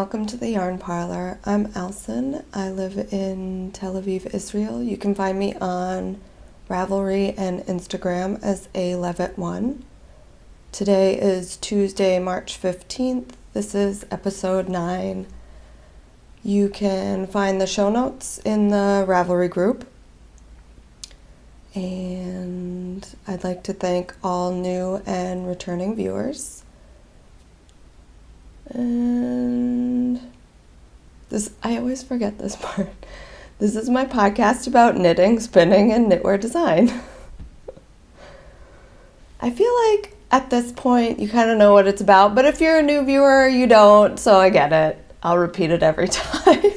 welcome to the Yarn Parlor. I'm Alison. I live in Tel Aviv, Israel. You can find me on Ravelry and Instagram as a Today is Tuesday, March 15th. This is episode 9. You can find the show notes in the Ravelry group. And I'd like to thank all new and returning viewers. And I always forget this part. This is my podcast about knitting, spinning, and knitwear design. I feel like at this point you kind of know what it's about, but if you're a new viewer, you don't, so I get it. I'll repeat it every time.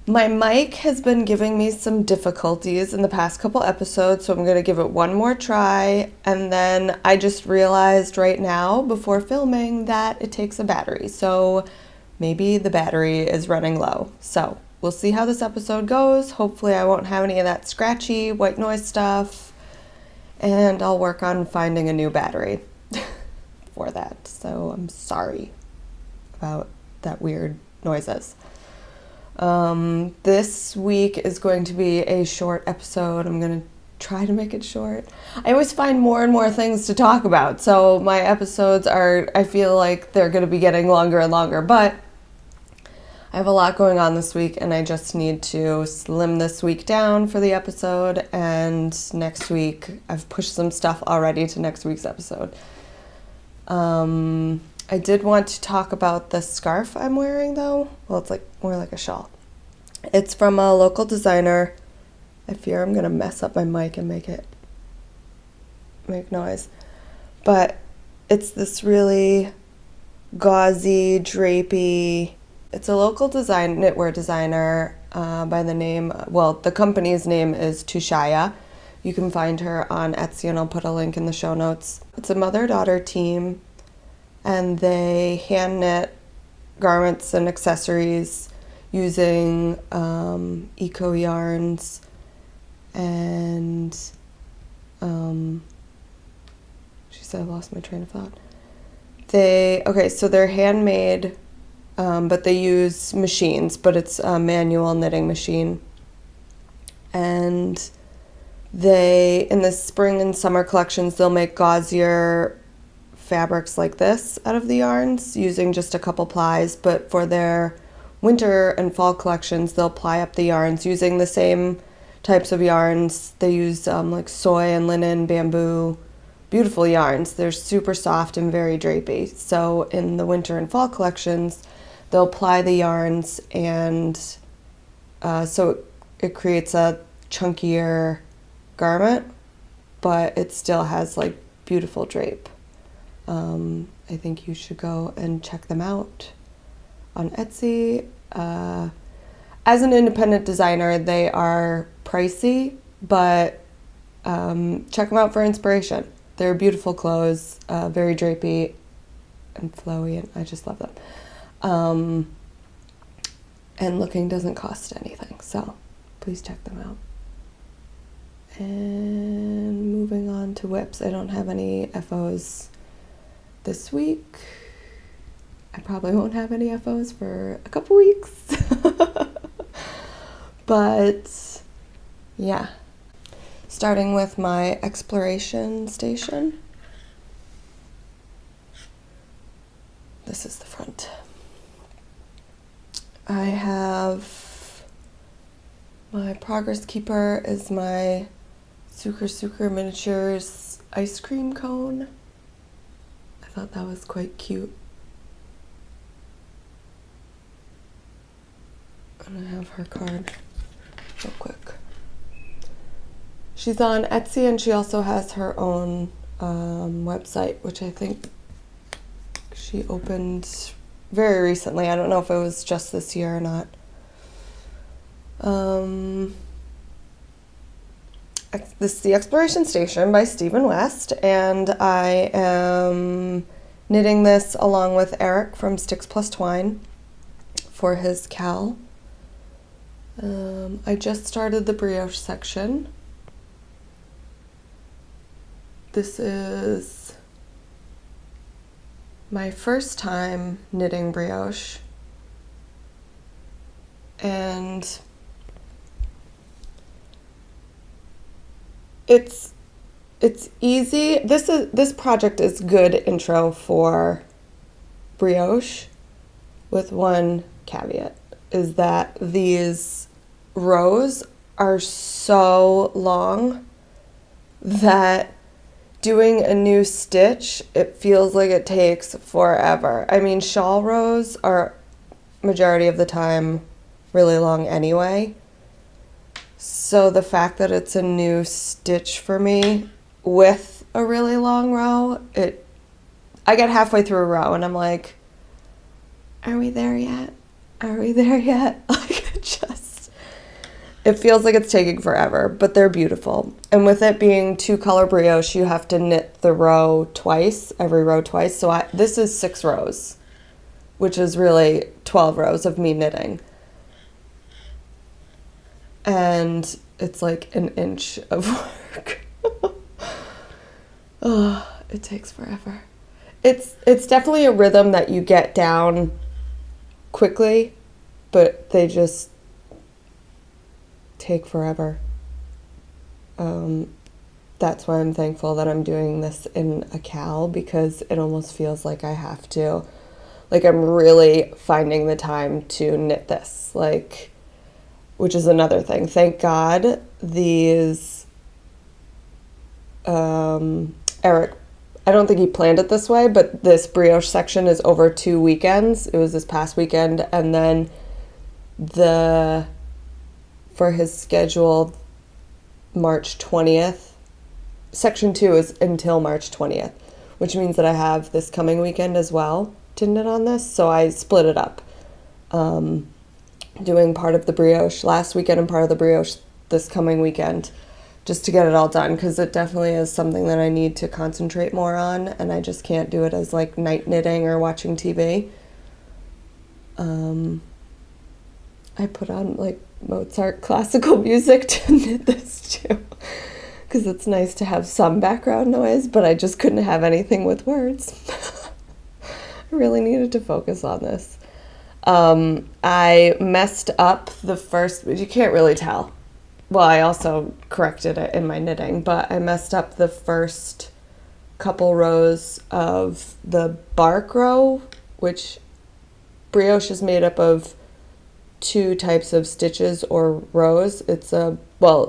My mic has been giving me some difficulties in the past couple episodes, so I'm going to give it one more try. And then I just realized right now, before filming, that it takes a battery. So maybe the battery is running low. So we'll see how this episode goes. Hopefully I won't have any of that scratchy white noise stuff. And I'll work on finding a new battery for that. So I'm sorry about that weird noises. This week is going to be a short episode. I'm going to try to make it short. I always find more and more things to talk about, so my episodes I feel like they're going to be getting longer and longer, but I have a lot going on this week, and I just need to slim this week down for the episode, and next week, I've pushed some stuff already to next week's episode. I did want to talk about the scarf I'm wearing, though. Well, it's more like a shawl. It's from a local designer. I fear I'm going to mess up my mic and make noise. But it's this really gauzy, drapey. It's a local knitwear designer by the name, the company's name is Tushaya. You can find her on Etsy, and I'll put a link in the show notes. It's a mother-daughter team, and they hand knit garments and accessories using eco yarns and she said I lost my train of thought. So they're handmade, but they use machines, but it's a manual knitting machine. And in the spring and summer collections, they'll make gauzier fabrics like this out of the yarns using just a couple plies, but for their winter and fall collections, they'll ply up the yarns using the same types of yarns. They use like soy and linen, bamboo, beautiful yarns. They're super soft and very drapey. So in the winter and fall collections, they'll ply the yarns, and so it creates a chunkier garment, but it still has like beautiful drape. I think you should go and check them out on Etsy. As an independent designer, they are pricey, but check them out for inspiration. They're beautiful clothes, very drapey and flowy, and I just love them. And looking doesn't cost anything, so please check them out. And moving on to whips, I don't have any FOs this week. I probably won't have any FOs for a couple weeks. But yeah, starting with my exploration station. This is the front. I have my progress keeper is my Sucre Miniatures ice cream cone. I thought that was quite cute. And I have her card real quick. She's on Etsy, and she also has her own website, which I think she opened very recently. I don't know if it was just this year or not. This is the Exploration Station by Stephen West, and I am knitting this along with Eric from Sticks Plus Twine for his Cal. I just started the brioche section. This is my first time knitting brioche, and it's easy. This project is good intro for brioche, with one caveat, is that these rows are so long that doing a new stitch, it feels like it takes forever. I mean, shawl rows are majority of the time really long anyway. So the fact that it's a new stitch for me with a really long row, I get halfway through a row and I'm like, are we there yet? Are we there yet? Like, it feels like it's taking forever, but they're beautiful. And with it being 2-color brioche, you have to knit the row twice, every row twice. So this is 6 rows, which is really 12 rows of me knitting. And it's like an inch of work. Oh, it takes forever. It's definitely a rhythm that you get down quickly, but they just take forever. That's why I'm thankful that I'm doing this in a cal, because it almost feels like I have to, like I'm really finding the time to knit this, like, which is another thing. Thank God these, Eric, I don't think he planned it this way, but this brioche section is over 2 weekends. It was this past weekend, and then for his schedule, March 20th. Section 2 is until March 20th, which means that I have this coming weekend as well to knit on this, so I split it up. Doing part of the brioche last weekend and part of the brioche this coming weekend, just to get it all done, because it definitely is something that I need to concentrate more on, and I just can't do it as like night knitting or watching TV. I put on like Mozart classical music to knit this too, because it's nice to have some background noise, but I just couldn't have anything with words. I really needed to focus on this. I messed up the first, you can't really tell. Well, I also corrected it in my knitting, but I messed up the first couple rows of the bark row, which brioche is made up of 2 types of stitches or rows.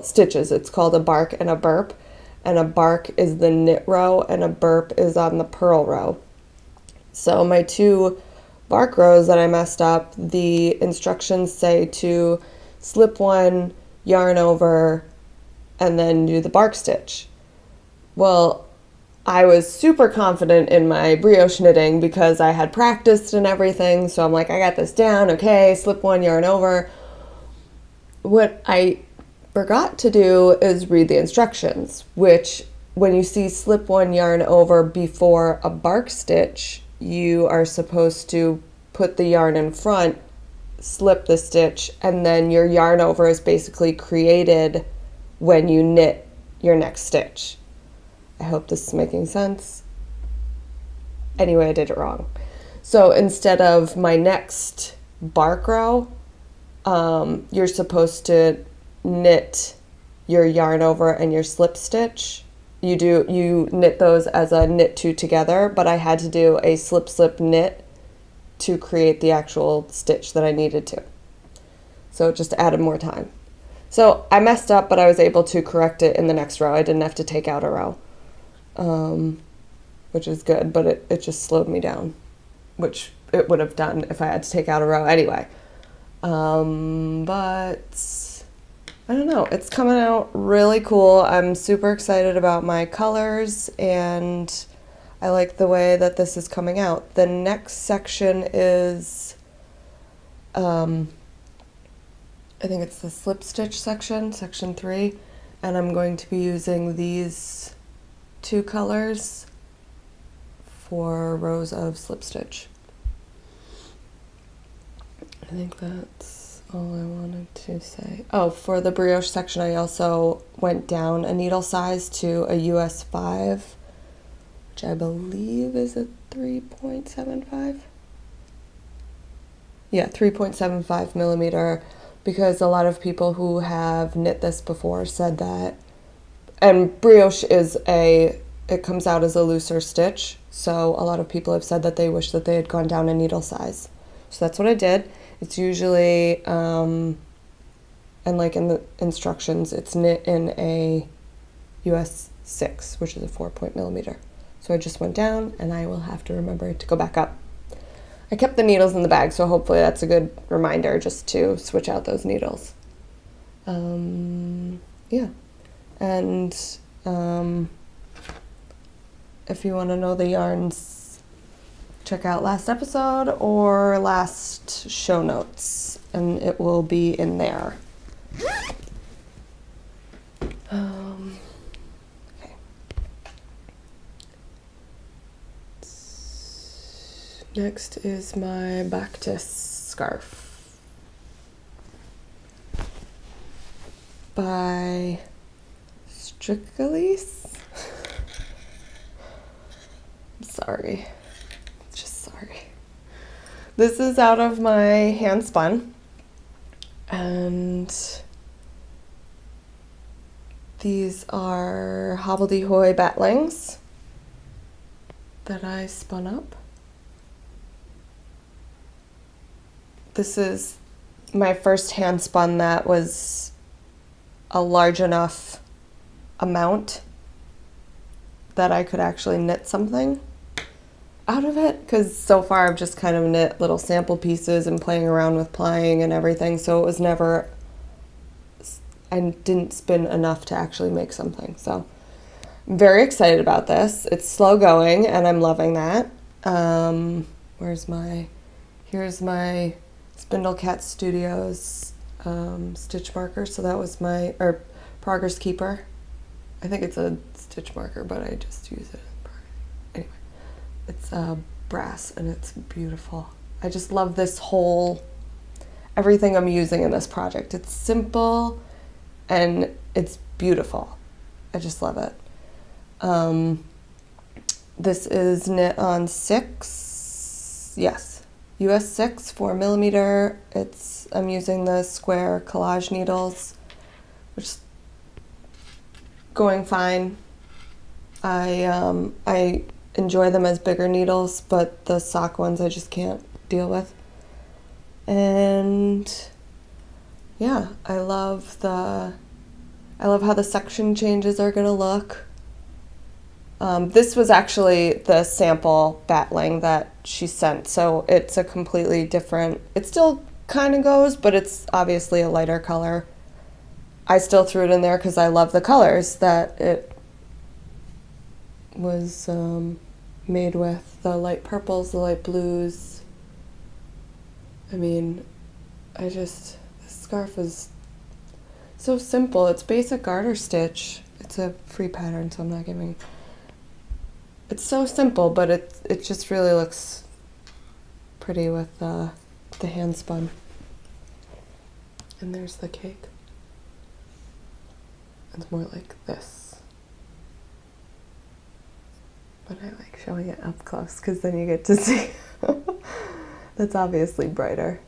Stitches. It's called a bark and a burp, and a bark is the knit row and a burp is on the purl row. So my 2 bark rows that I messed up, the instructions say to slip 1, yarn over, and then do the bark stitch. Well, I was super confident in my brioche knitting because I had practiced and everything, so I'm like, I got this down, okay, slip 1, yarn over. What I forgot to do is read the instructions, which when you see slip 1, yarn over before a bark stitch, you are supposed to put the yarn in front, slip the stitch, and then your yarn over is basically created when you knit your next stitch. I hope this is making sense. Anyway, I did it wrong. So instead of my next bark row, you're supposed to knit your yarn over and your slip stitch. You knit those as a knit 2 together, but I had to do a slip slip knit to create the actual stitch that I needed to. So it just added more time. So I messed up, but I was able to correct it in the next row. I didn't have to take out a row, which is good, but it just slowed me down, which it would have done if I had to take out a row anyway. But I don't know, it's coming out really cool. I'm super excited about my colors, and I like the way that this is coming out. The next section is, I think it's the slip stitch section, section 3, and I'm going to be using these 2 colors for rows of slip stitch. I think that's all I wanted to say. Oh, for the brioche section, I also went down a needle size to a US 5, which I believe is a 3.75. Yeah, 3.75 millimeter, because a lot of people who have knit this before said that, and brioche it comes out as a looser stitch, so a lot of people have said that they wish that they had gone down a needle size. So that's what I did. It's usually, and like in the instructions, it's knit in a US 6, which is a 4.0 millimeter. So I just went down, and I will have to remember to go back up. I kept the needles in the bag, so hopefully that's a good reminder just to switch out those needles. Yeah. And if you want to know the yarns, check out last episode or last show notes, and it will be in there. Okay. Next is my Bactus scarf by Strictly's. I'm sorry. Just sorry. This is out of my hand spun, and these are hobbledehoy batlings that I spun up. This is my first hand spun that was a large enough amount that I could actually knit something out of it, because so far I've just kind of knit little sample pieces and playing around with plying and everything, so it was never, I didn't spin enough to actually make something. So I'm very excited about this. It's slow going and I'm loving that. Here's my Spindle Cat Studios stitch marker. So that was or Progress Keeper. I think it's a stitch marker, but I just use it. Anyway, it's brass and it's beautiful. I just love this everything I'm using in this project. It's simple and it's beautiful. I just love it. This is knit on 6, yes, US 6, 4mm. I'm using the square collage needles, which is going fine. I enjoy them as bigger needles, but the sock ones I just can't deal with. And yeah, I love how the section changes are gonna look. This was actually the sample batling that she sent, so it's a completely different, it still kind of goes, but it's obviously a lighter color. I still threw it in there because I love the colors that it was made with, the light purples, the light blues. I mean, this scarf is so simple. It's basic garter stitch. It's a free pattern, so I'm not giving. It's so simple, but it just really looks pretty with the hand spun. And there's the cake. It's more like this. But I like showing it up close because then you get to see. That's obviously brighter.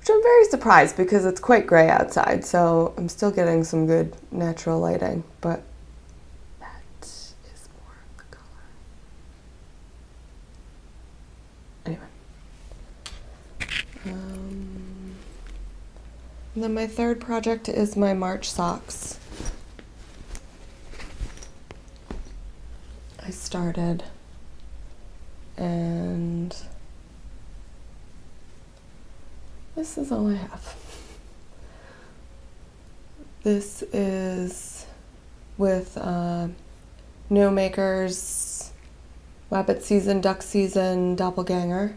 Which I'm very surprised because it's quite gray outside, so I'm still getting some good natural lighting, but that is more of the color. Anyway. And then my third project is my March socks. I started, and this is all I have. This is with No Maker's Rabbit Season, Duck Season Doppelganger.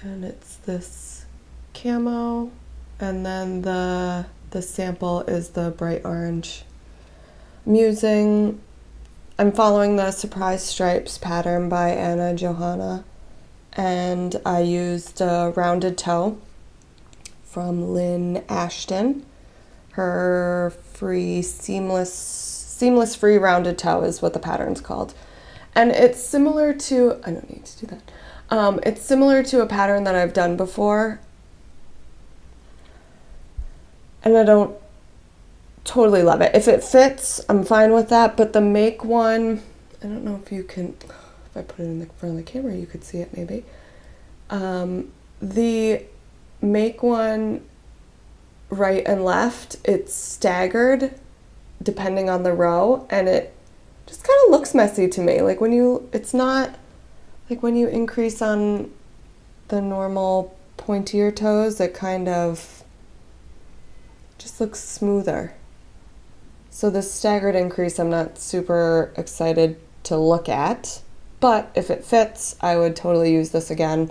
And it's this camo, and then the sample is the bright orange. I'm following the Surprise Stripes pattern by Anna Johanna, and I used a rounded toe from Lynn Ashton. Her free seamless free rounded toe is what the pattern's called. And it's similar to, I don't need to do that. It's similar to a pattern that I've done before. And I don't totally love it. If it fits, I'm fine with that. But the make one, I don't know if you can, if I put it in the front of the camera, you could see it maybe. The make one right and left, it's staggered depending on the row, and it just kind of looks messy to me. Like when you, it's not like when you increase on the normal pointier toes, it kind of just looks smoother. So the staggered increase I'm not super excited to look at, but if it fits, I would totally use this again.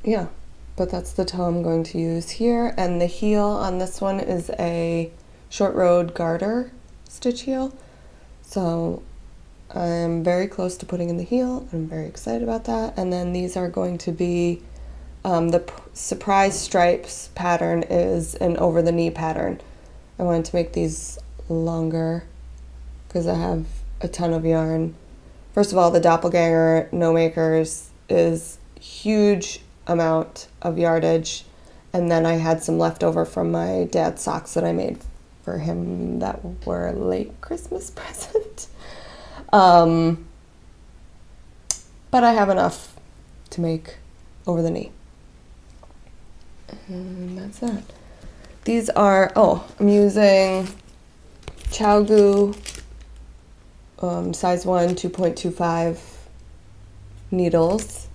Yeah, but that's the toe I'm going to use here, and the heel on this one is a short rowed garter stitch heel. So I'm very close to putting in the heel. I'm very excited about that. And then these are going to be the surprise stripes pattern is an over the knee pattern. I wanted to make these longer because I have a ton of yarn. First of all, the Doppelganger No Makers is huge amount of yardage, and then I had some left over from my dad's socks that I made for him that were a late Christmas present. But I have enough to make over the knee. And that's that. These are, I'm using ChowGoo size 1 2.25 needles.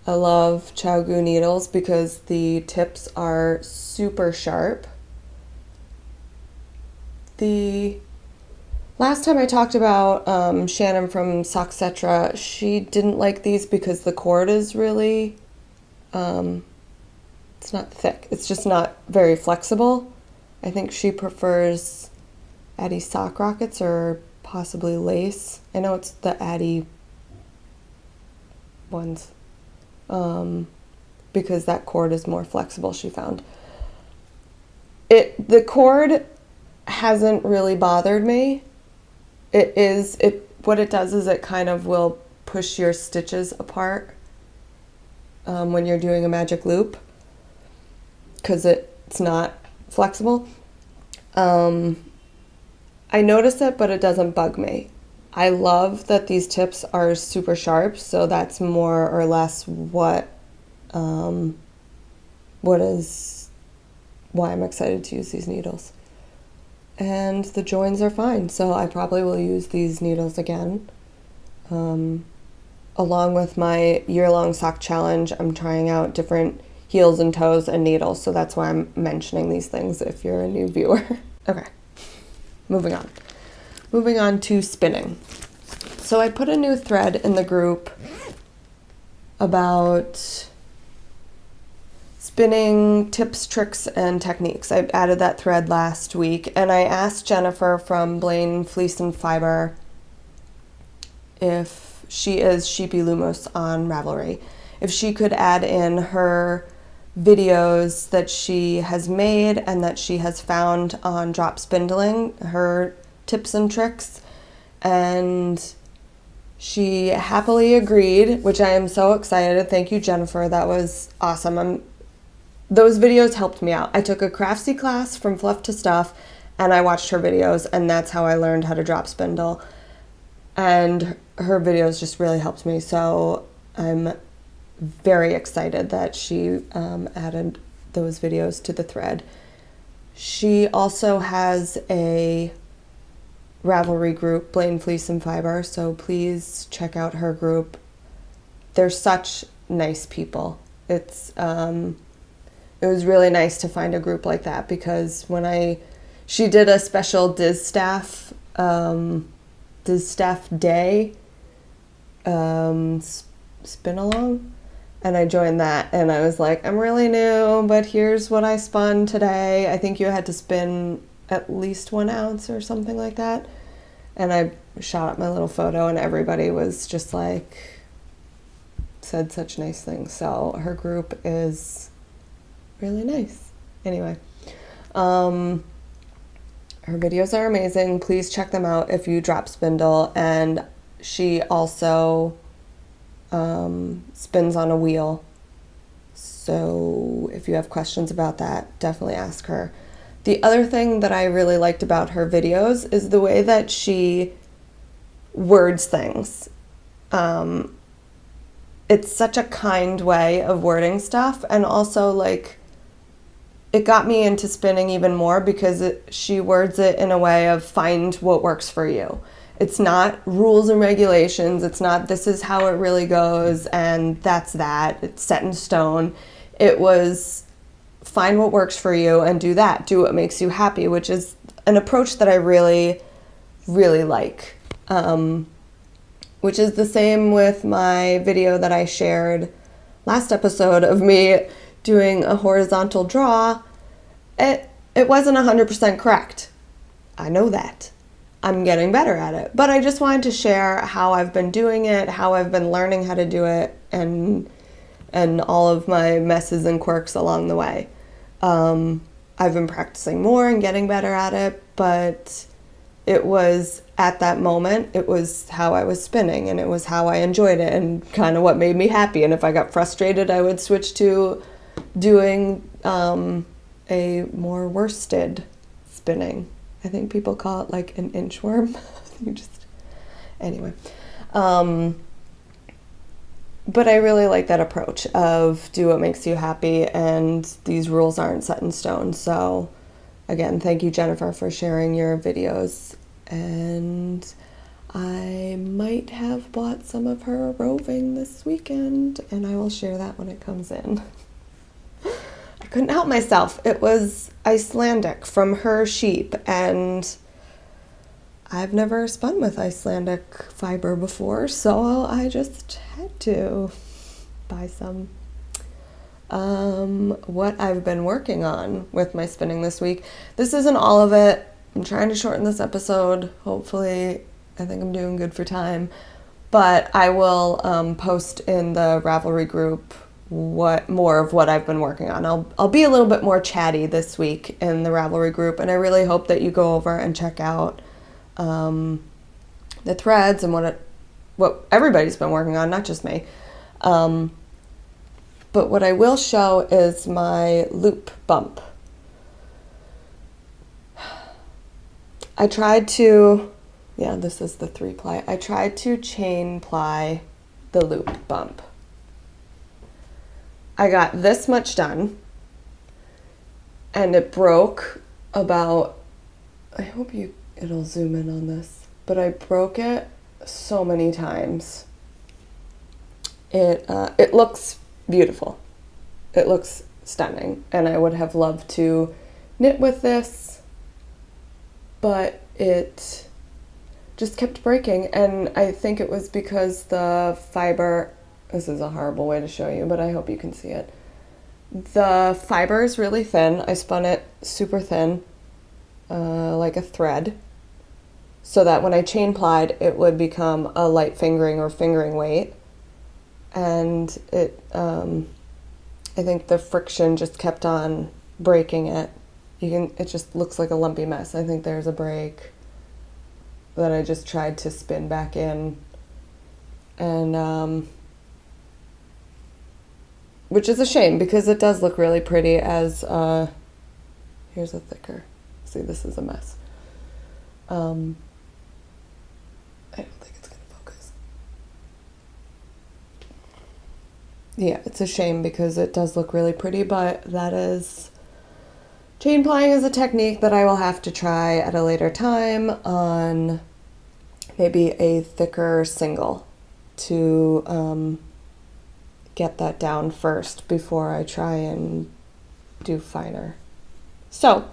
I love ChowGoo needles because the tips are super sharp. The last time I talked about Shannon from Socksetra, she didn't like these because the cord is really, it's not thick. It's just not very flexible. I think she prefers Addy sock rockets or possibly lace. I know it's the Addy ones. Because that cord is more flexible, she found. The cord hasn't really bothered me. What it does is it kind of will push your stitches apart when you're doing a magic loop because it's not flexible. I notice it, but it doesn't bug me. I love that these tips are super sharp, so that's more or less why I'm excited to use these needles. And the joins are fine, so I probably will use these needles again. Along with my year-long sock challenge, I'm trying out different heels and toes and needles, so that's why I'm mentioning these things if you're a new viewer. Okay, moving on. Moving on to spinning. So I put a new thread in the group about spinning tips, tricks, and techniques. I added that thread last week, and I asked Jennifer from Blaine Fleece and Fiber if she is Sheepy Lumos on Ravelry, if she could add in her videos that she has made and that she has found on drop spindling, her tips and tricks, and she happily agreed, which I am so excited. Thank you, Jennifer. That was awesome. Those videos helped me out. I took a Craftsy class from Fluff to Stuff, and I watched her videos, and that's how I learned how to drop spindle. And her videos just really helped me, so I'm very excited that she added those videos to the thread. She also has a Ravelry group, Blaine Fleece and Fiber, so please check out her group. They're such nice people. It was really nice to find a group like that because she did a special Distaff Day spin along, and I joined that, and I was like, I'm really new, but here's what I spun today. I think you had to spin at least 1 ounce or something like that, and I shot up my little photo, and everybody was just like, said such nice things. So her group is really nice. Anyway, Her videos are amazing. Please check them out if you drop spindle. And she also spins on a wheel. So if you have questions about that, definitely ask her. The other thing that I really liked about her videos is the way that she words things. It's such a kind way of wording stuff, and also like it got me into spinning even more because she words it in a way of find what works for you. It's not rules and regulations. It's not this is how it really goes and that's that. It's set in stone. It was find what works for you and do that. Do what makes you happy, which is an approach that I really, really like. Which is the same with my video that I shared last episode of me doing a horizontal draw. It wasn't 100% correct. I know that. I'm getting better at it. But I just wanted to share how I've been doing it, how I've been learning how to do it, and all of my messes and quirks along the way. I've been practicing more and getting better at it, but it was at that moment, it was how I was spinning and it was how I enjoyed it and kind of what made me happy. And if I got frustrated, I would switch to doing a more worsted spinning. I think people call it like an inchworm. Anyway. But I really like that approach of do what makes you happy, and these rules aren't set in stone. So again, thank you, Jennifer, for sharing your videos. And I might have bought some of her roving this weekend, and I will share that when it comes in. I couldn't help myself. It was Icelandic from her sheep, and I've never spun with Icelandic fiber before, so I just had to buy some. What I've been working on with my spinning this week. This isn't all of it. I'm trying to shorten this episode. Hopefully, I think I'm doing good for time. But I will post in the Ravelry group more of what I've been working on. I'll be a little bit more chatty this week in the Ravelry group, and I really hope that you go over and check out the threads and what everybody's been working on, not just me. But what I will show is my loop bump. I tried to, this is the 3-ply. I tried to chain ply the loop bump. I got this much done, and it broke about, I hope it'll zoom in on this, but I broke it so many times. It looks beautiful. It looks stunning, and I would have loved to knit with this, but it just kept breaking, and I think it was because the fiber, this is a horrible way to show you, but I hope you can see it. The fiber is really thin. I spun it super thin, like a thread, so that when I chain plied, it would become a light fingering or fingering weight. And I think the friction just kept on breaking it. It just looks like a lumpy mess. I think there's a break that I just tried to spin back in, and which is a shame because it does look really pretty as, here's a thicker, see, this is a mess. I don't think it's gonna focus. Yeah, it's a shame because it does look really pretty, but that is, chain plying is a technique that I will have to try at a later time on maybe a thicker single to get that down first before I try and do finer. So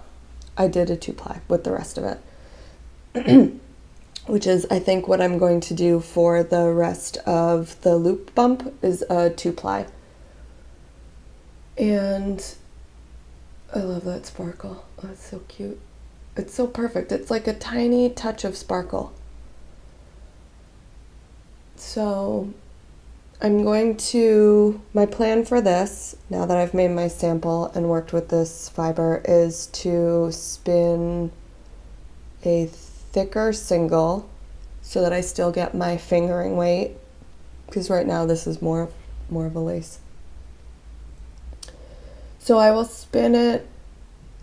I did a 2-ply with the rest of it, which is I think what I'm going to do for the rest of the loop bump is a 2-ply. And I love that sparkle. Oh, it's so cute. It's so perfect. It's like a tiny touch of sparkle. So my plan for this, now that I've made my sample and worked with this fiber, is to spin a thicker single so that I still get my fingering weight, because right now this is more of a lace. So I will spin it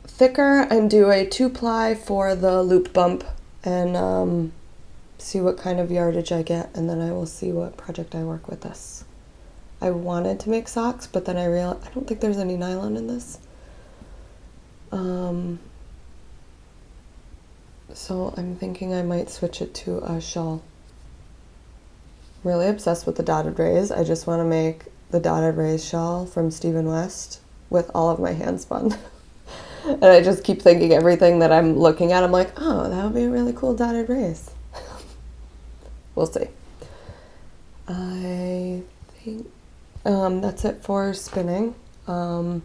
thicker and do a 2-ply for the loop bump and see what kind of yardage I get, and then I will see what project I work with this. I wanted to make socks, but then I realized I don't think there's any nylon in this. So I'm thinking I might switch it to a shawl. I'm really obsessed with the dotted rays. I just want to make the dotted rays shawl from Stephen West with all of my hand spun. And I just keep thinking everything that I'm looking at, I'm like, oh, that would be a really cool dotted rays. We'll see. I think that's it for spinning. And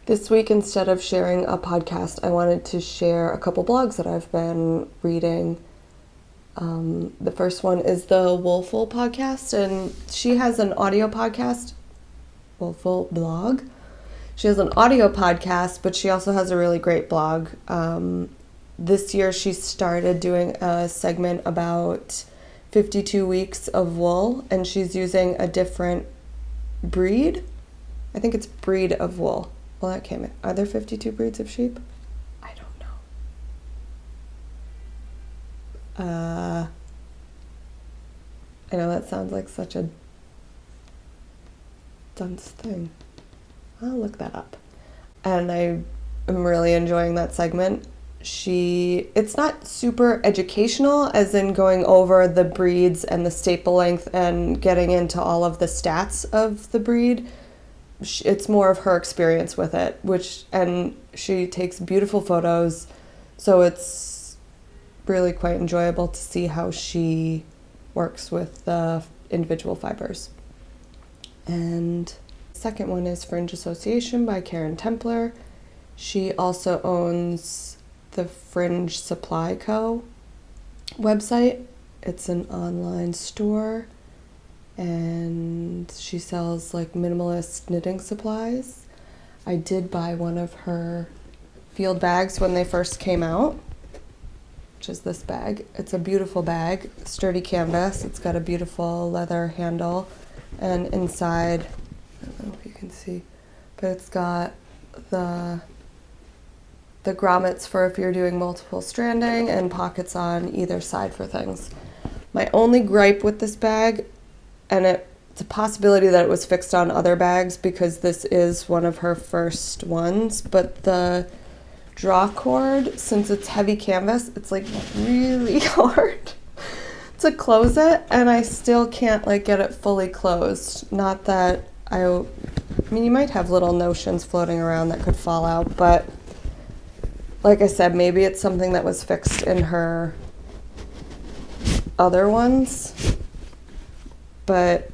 this week, instead of sharing a podcast, I wanted to share a couple blogs that I've been reading. The first one is the Woolful podcast, and she has an audio podcast, Woolful blog. She has an audio podcast, but she also has a really great blog. This year she started doing a segment about 52 weeks of wool, and she's using a different breed. I think it's breed of wool. Well, that came in. Are there 52 breeds of sheep? I don't know. I know that sounds like such a dunce thing. I'll look that up. And I am really enjoying that segment. It's not super educational, as in going over the breeds and the staple length and getting into all of the stats of the breed. It's more of her experience with it, and she takes beautiful photos, so it's really quite enjoyable to see how she works with the individual fibers. And the second one is Fringe Association by Karen Templer. She also owns the Fringe Supply Co. website. It's an online store, and she sells like minimalist knitting supplies. I did buy one of her field bags when they first came out, which is this bag. It's a beautiful bag, sturdy canvas. It's got a beautiful leather handle, and inside, I don't know if you can see, but it's got the grommets for if you're doing multiple stranding, and pockets on either side for things. My only gripe with this bag, and it's a possibility that it was fixed on other bags because this is one of her first ones, but the draw cord, since it's heavy canvas, it's like really hard to close it, and I still can't like get it fully closed. Not that I mean, you might have little notions floating around that could fall out, but like I said, maybe it's something that was fixed in her other ones, but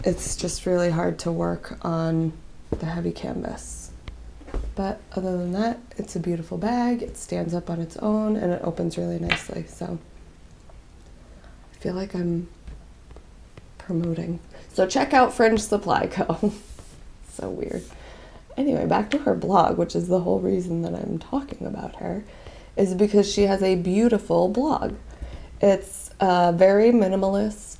it's just really hard to work on the heavy canvas. But other than that, it's a beautiful bag. It stands up on its own, and it opens really nicely. So I feel like I'm promoting. So check out Fringe Supply Co. So weird. Anyway, back to her blog, which is the whole reason that I'm talking about her, is because she has a beautiful blog. It's very minimalist,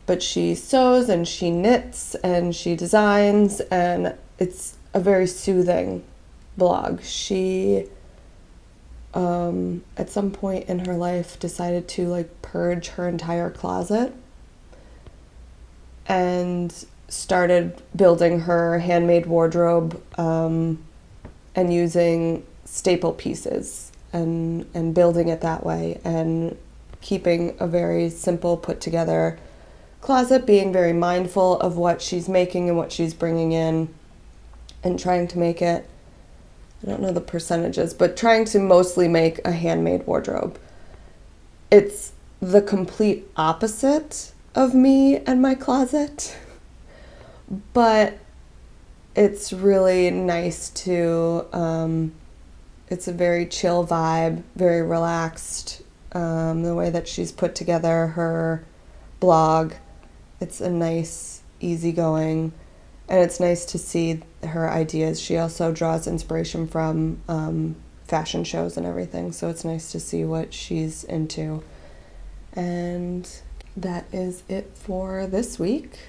but she sews and she knits and she designs, and it's a very soothing blog. She, at some point in her life, decided to like purge her entire closet and started building her handmade wardrobe and using staple pieces and building it that way, and keeping a very simple put together closet, being very mindful of what she's making and what she's bringing in, and trying to make it, I don't know the percentages, but trying to mostly make a handmade wardrobe. It's the complete opposite of me and my closet, but it's really nice to, it's a very chill vibe, very relaxed, the way that she's put together her blog. It's a nice, easygoing, and it's nice to see her ideas. She also draws inspiration from fashion shows and everything, so it's nice to see what she's into. And that is it for this week.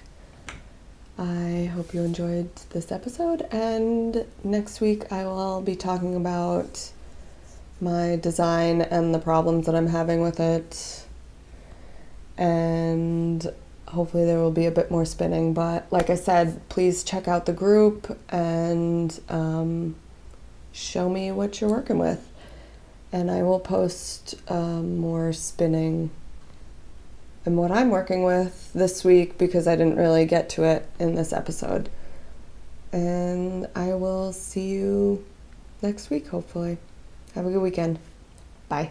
I hope you enjoyed this episode, and next week I will be talking about my design and the problems that I'm having with it, and hopefully there will be a bit more spinning. But like I said, please check out the group and show me what you're working with, and I will post more spinning and what I'm working with this week, because I didn't really get to it in this episode. And I will see you next week, hopefully. Have a good weekend. Bye.